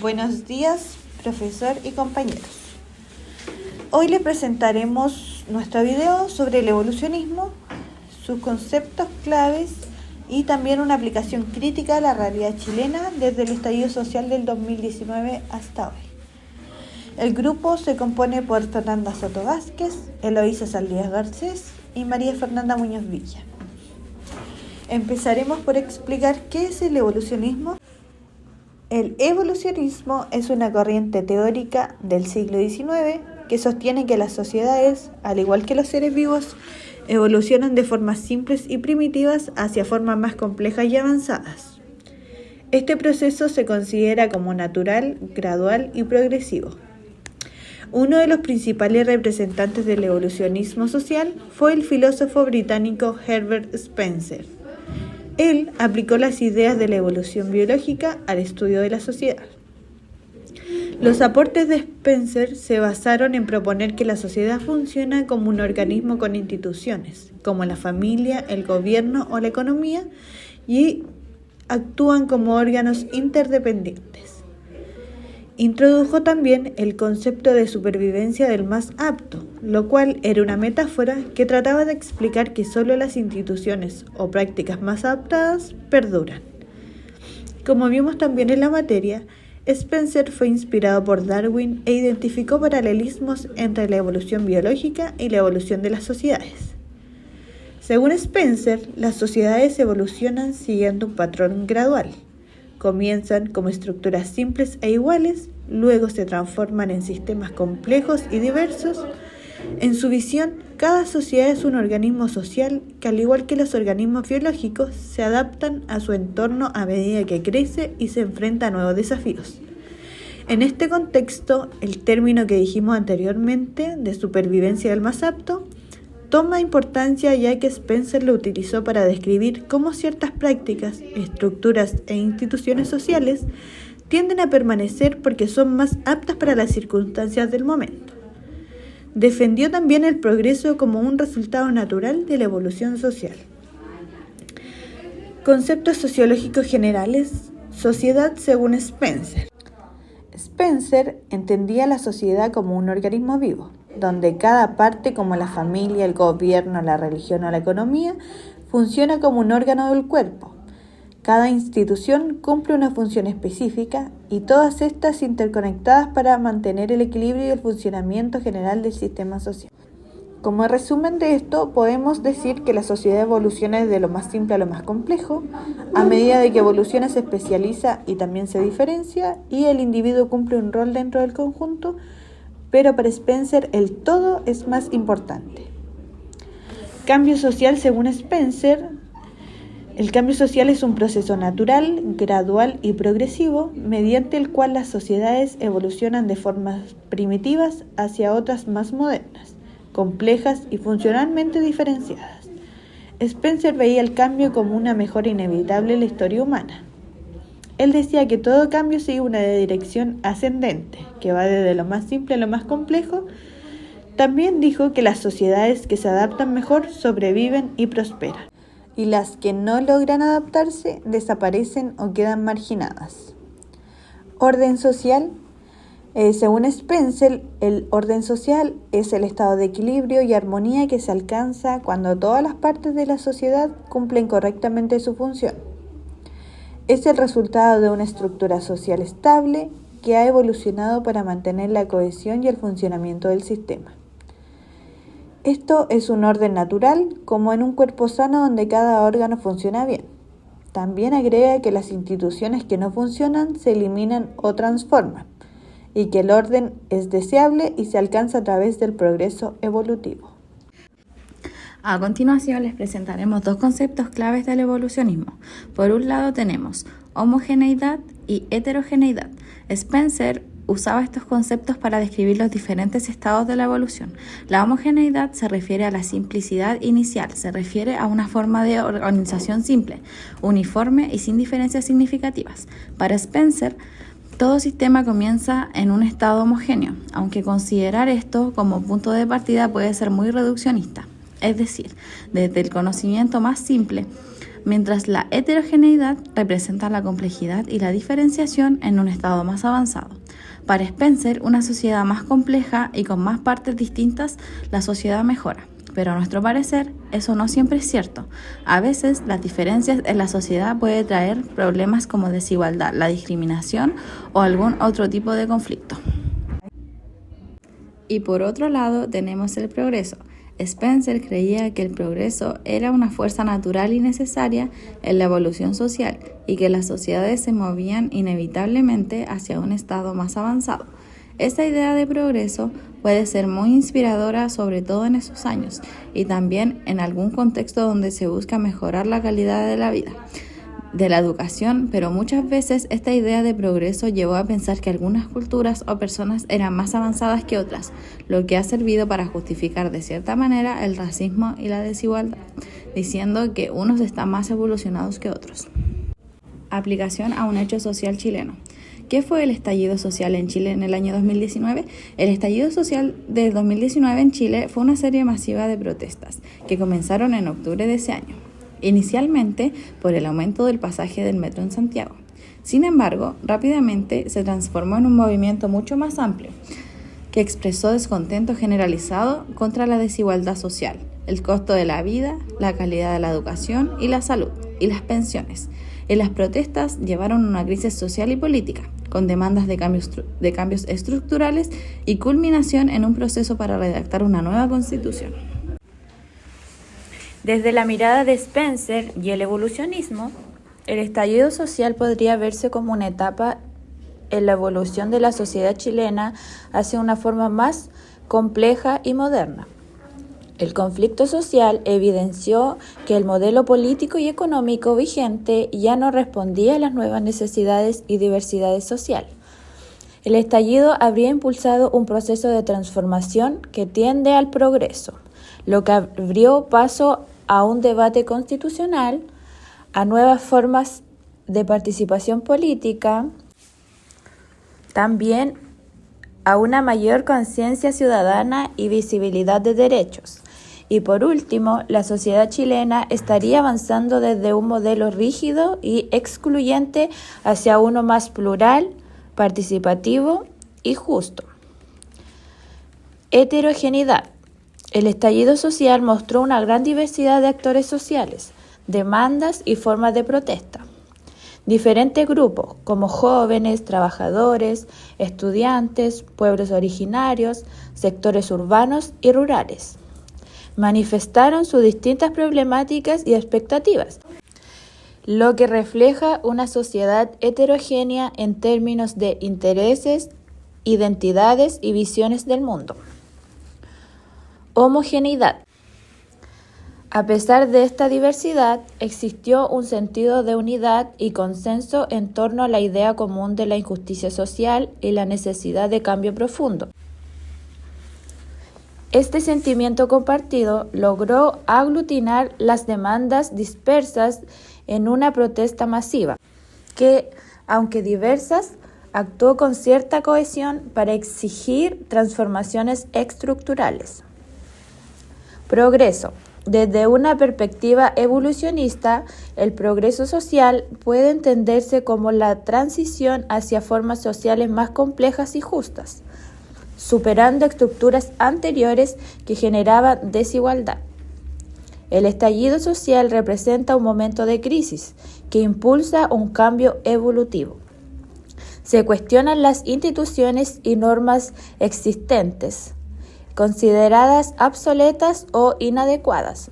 Buenos días, profesor y compañeros. Hoy les presentaremos nuestro video sobre el evolucionismo, sus conceptos claves y también una aplicación crítica a la realidad chilena desde el estallido social del 2019 hasta hoy. El grupo se compone por Fernanda Soto Vázquez, Eloísa Saldías Garcés y María Fernanda Muñoz Villa. Empezaremos por explicar qué es el evolucionismo. El evolucionismo es una corriente teórica del siglo XIX que sostiene que las sociedades, al igual que los seres vivos, evolucionan de formas simples y primitivas hacia formas más complejas y avanzadas. Este proceso se considera como natural, gradual y progresivo. Uno de los principales representantes del evolucionismo social fue el filósofo británico Herbert Spencer. Él aplicó las ideas de la evolución biológica al estudio de la sociedad. Los aportes de Spencer se basaron en proponer que la sociedad funciona como un organismo con instituciones, como la familia, el gobierno o la economía, y actúan como órganos interdependientes. Introdujo también el concepto de supervivencia del más apto, lo cual era una metáfora que trataba de explicar que solo las instituciones o prácticas más adaptadas perduran. Como vimos también en la materia, Spencer fue inspirado por Darwin e identificó paralelismos entre la evolución biológica y la evolución de las sociedades. Según Spencer, las sociedades evolucionan siguiendo un patrón gradual. Comienzan como estructuras simples e iguales, luego se transforman en sistemas complejos y diversos. En su visión, cada sociedad es un organismo social que, al igual que los organismos biológicos, se adaptan a su entorno a medida que crece y se enfrenta a nuevos desafíos. En este contexto, el término que dijimos anteriormente, de supervivencia del más apto, toma importancia ya que Spencer lo utilizó para describir cómo ciertas prácticas, estructuras e instituciones sociales tienden a permanecer porque son más aptas para las circunstancias del momento. Defendió también el progreso como un resultado natural de la evolución social. Conceptos sociológicos generales. Sociedad según Spencer. Spencer entendía la sociedad como un organismo vivo, donde cada parte, como la familia, el gobierno, la religión o la economía, funciona como un órgano del cuerpo. Cada institución cumple una función específica y todas estas interconectadas para mantener el equilibrio y el funcionamiento general del sistema social. Como resumen de esto, podemos decir que la sociedad evoluciona desde lo más simple a lo más complejo. A medida de que evoluciona, se especializa y también se diferencia, y el individuo cumple un rol dentro del conjunto, pero para Spencer el todo es más importante. Cambio social según Spencer. El cambio social es un proceso natural, gradual y progresivo, mediante el cual las sociedades evolucionan de formas primitivas hacia otras más modernas, complejas y funcionalmente diferenciadas. Spencer veía el cambio como una mejora inevitable en la historia humana. Él decía que todo cambio sigue una dirección ascendente, que va desde lo más simple a lo más complejo. También dijo que las sociedades que se adaptan mejor sobreviven y prosperan, y las que no logran adaptarse desaparecen o quedan marginadas. Orden social. Según Spencer, el orden social es el estado de equilibrio y armonía que se alcanza cuando todas las partes de la sociedad cumplen correctamente su función. Es el resultado de una estructura social estable que ha evolucionado para mantener la cohesión y el funcionamiento del sistema. Esto es un orden natural, como en un cuerpo sano donde cada órgano funciona bien. También agrega que las instituciones que no funcionan se eliminan o transforman, y que el orden es deseable y se alcanza a través del progreso evolutivo. A continuación les presentaremos dos conceptos claves del evolucionismo. Por un lado tenemos homogeneidad y heterogeneidad. Spencer usaba estos conceptos para describir los diferentes estados de la evolución. La homogeneidad se refiere a la simplicidad inicial, se refiere a una forma de organización simple, uniforme y sin diferencias significativas. Para Spencer, todo sistema comienza en un estado homogéneo, aunque considerar esto como punto de partida puede ser muy reduccionista. Es decir, desde el conocimiento más simple, mientras la heterogeneidad representa la complejidad y la diferenciación en un estado más avanzado. Para Spencer, una sociedad más compleja y con más partes distintas, la sociedad mejora. Pero a nuestro parecer, eso no siempre es cierto. A veces, las diferencias en la sociedad pueden traer problemas como desigualdad, la discriminación o algún otro tipo de conflicto. Y por otro lado, tenemos el progreso. Spencer creía que el progreso era una fuerza natural y necesaria en la evolución social y que las sociedades se movían inevitablemente hacia un estado más avanzado. Esta idea de progreso puede ser muy inspiradora, sobre todo en esos años, y también en algún contexto donde se busca mejorar la calidad de la vida, de la educación, pero muchas veces esta idea de progreso llevó a pensar que algunas culturas o personas eran más avanzadas que otras, lo que ha servido para justificar de cierta manera el racismo y la desigualdad, diciendo que unos están más evolucionados que otros. Aplicación a un hecho social chileno. ¿Qué fue el estallido social en Chile en el año 2019? El estallido social del 2019 en Chile fue una serie masiva de protestas que comenzaron en octubre de ese año, inicialmente por el aumento del pasaje del metro en Santiago. Sin embargo, rápidamente se transformó en un movimiento mucho más amplio, que expresó descontento generalizado contra la desigualdad social, el costo de la vida, la calidad de la educación y la salud, y las pensiones. Y las protestas llevaron a una crisis social y política, con demandas de cambios estructurales y culminación en un proceso para redactar una nueva constitución. Desde la mirada de Spencer y el evolucionismo, el estallido social podría verse como una etapa en la evolución de la sociedad chilena hacia una forma más compleja y moderna. El conflicto social evidenció que el modelo político y económico vigente ya no respondía a las nuevas necesidades y diversidades sociales. El estallido habría impulsado un proceso de transformación que tiende al progreso, lo que abrió paso a un debate constitucional, a nuevas formas de participación política, también a una mayor conciencia ciudadana y visibilidad de derechos. Y por último, la sociedad chilena estaría avanzando desde un modelo rígido y excluyente hacia uno más plural, participativo y justo. Heterogeneidad. El estallido social mostró una gran diversidad de actores sociales, demandas y formas de protesta. Diferentes grupos, como jóvenes, trabajadores, estudiantes, pueblos originarios, sectores urbanos y rurales, manifestaron sus distintas problemáticas y expectativas, lo que refleja una sociedad heterogénea en términos de intereses, identidades y visiones del mundo. Homogeneidad. A pesar de esta diversidad, existió un sentido de unidad y consenso en torno a la idea común de la injusticia social y la necesidad de cambio profundo. Este sentimiento compartido logró aglutinar las demandas dispersas en una protesta masiva, que, aunque diversas, actuó con cierta cohesión para exigir transformaciones estructurales. Progreso. Desde una perspectiva evolucionista, el progreso social puede entenderse como la transición hacia formas sociales más complejas y justas, superando estructuras anteriores que generaban desigualdad. El estallido social representa un momento de crisis que impulsa un cambio evolutivo. Se cuestionan las instituciones y normas existentes, consideradas obsoletas o inadecuadas.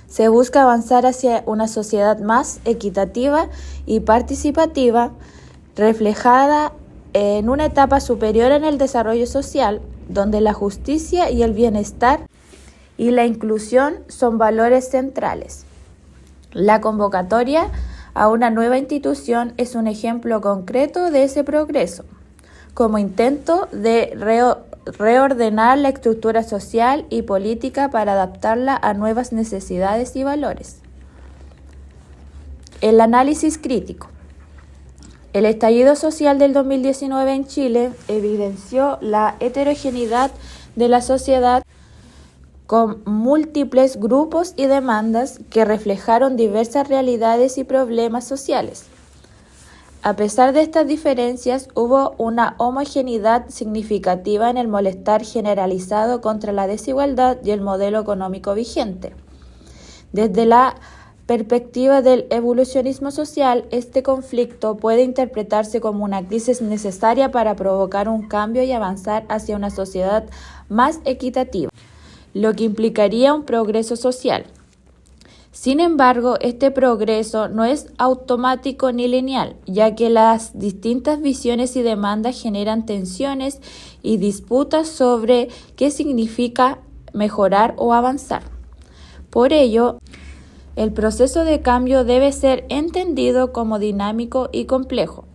Se busca avanzar hacia una sociedad más equitativa y participativa, reflejada en una etapa superior en el desarrollo social, donde la justicia y el bienestar y la inclusión son valores centrales. La convocatoria a una nueva institución es un ejemplo concreto de ese progreso, como intento de reordenar la estructura social y política para adaptarla a nuevas necesidades y valores. El análisis crítico. El estallido social del 2019 en Chile evidenció la heterogeneidad de la sociedad con múltiples grupos y demandas que reflejaron diversas realidades y problemas sociales. A pesar de estas diferencias, hubo una homogeneidad significativa en el malestar generalizado contra la desigualdad y el modelo económico vigente. Desde la perspectiva del evolucionismo social, este conflicto puede interpretarse como una crisis necesaria para provocar un cambio y avanzar hacia una sociedad más equitativa, lo que implicaría un progreso social. Sin embargo, este progreso no es automático ni lineal, ya que las distintas visiones y demandas generan tensiones y disputas sobre qué significa mejorar o avanzar. Por ello, el proceso de cambio debe ser entendido como dinámico y complejo,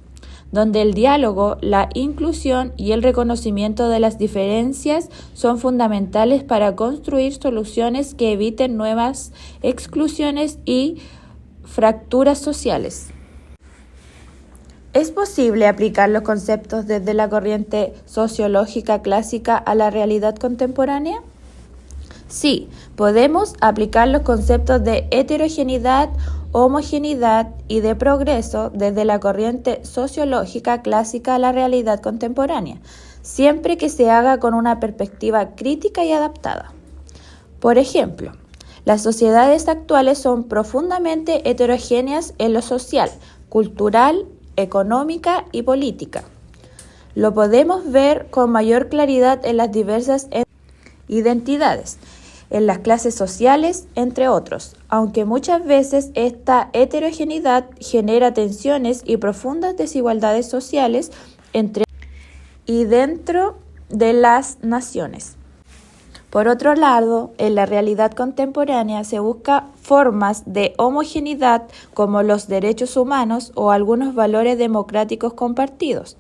donde el diálogo, la inclusión y el reconocimiento de las diferencias son fundamentales para construir soluciones que eviten nuevas exclusiones y fracturas sociales. ¿Es posible aplicar los conceptos desde la corriente sociológica clásica a la realidad contemporánea? Sí, podemos aplicar los conceptos de heterogeneidad, homogeneidad y de progreso desde la corriente sociológica clásica a la realidad contemporánea, siempre que se haga con una perspectiva crítica y adaptada. Por ejemplo, las sociedades actuales son profundamente heterogéneas en lo social, cultural, económica y política. Lo podemos ver con mayor claridad en las diversas identidades, en las clases sociales, entre otros, aunque muchas veces esta heterogeneidad genera tensiones y profundas desigualdades sociales entre y dentro de las naciones. Por otro lado, en la realidad contemporánea se busca formas de homogeneidad como los derechos humanos o algunos valores democráticos compartidos,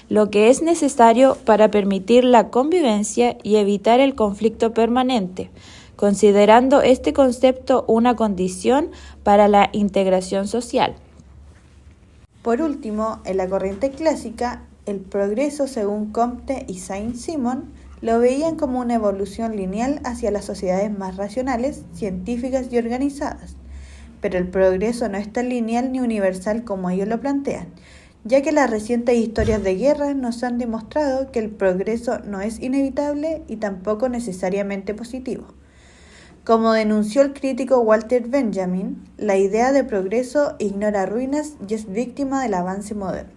lo que es necesario para permitir la convivencia y evitar el conflicto permanente, considerando este concepto una condición para la integración social. Por último, en la corriente clásica, el progreso, según Comte y Saint-Simon, lo veían como una evolución lineal hacia las sociedades más racionales, científicas y organizadas. Pero el progreso no es tan lineal ni universal como ellos lo plantean, ya que las recientes historias de guerra nos han demostrado que el progreso no es inevitable y tampoco necesariamente positivo. Como denunció el crítico Walter Benjamin, la idea de progreso ignora ruinas y es víctima del avance moderno.